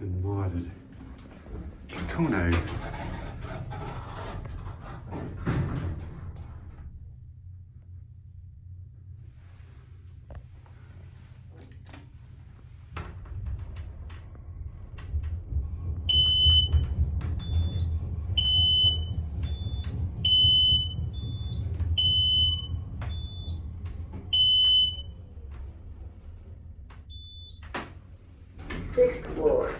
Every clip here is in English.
been modded. Kone. Sixth floor.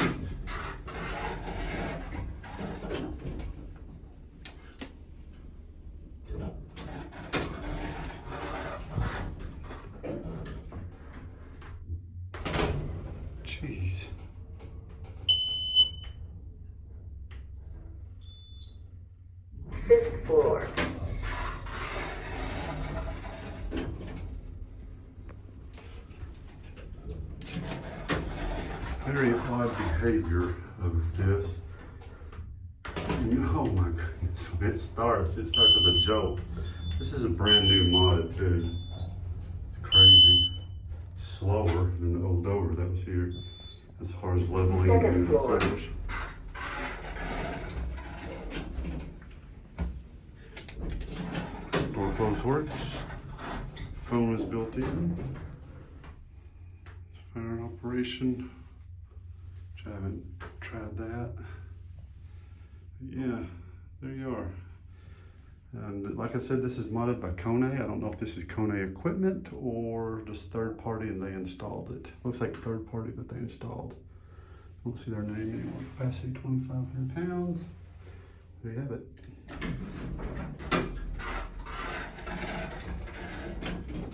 Jeez. Fifth floor. Very odd behavior of this. Oh my goodness, when it starts with a jolt. This is a brand new mod too. It's crazy. It's slower than the old Dover that was here as far as leveling Second and floor. flares. Door close works. Phone is built in. It's fire operation. Which I haven't tried that. But yeah, there you are. And like I said, this is modded by Kone. I don't know if this is Kone equipment or just third party and they installed it. Looks like third party that they installed. I don't see their name anymore. Capacity 2,500 pounds. There you have it.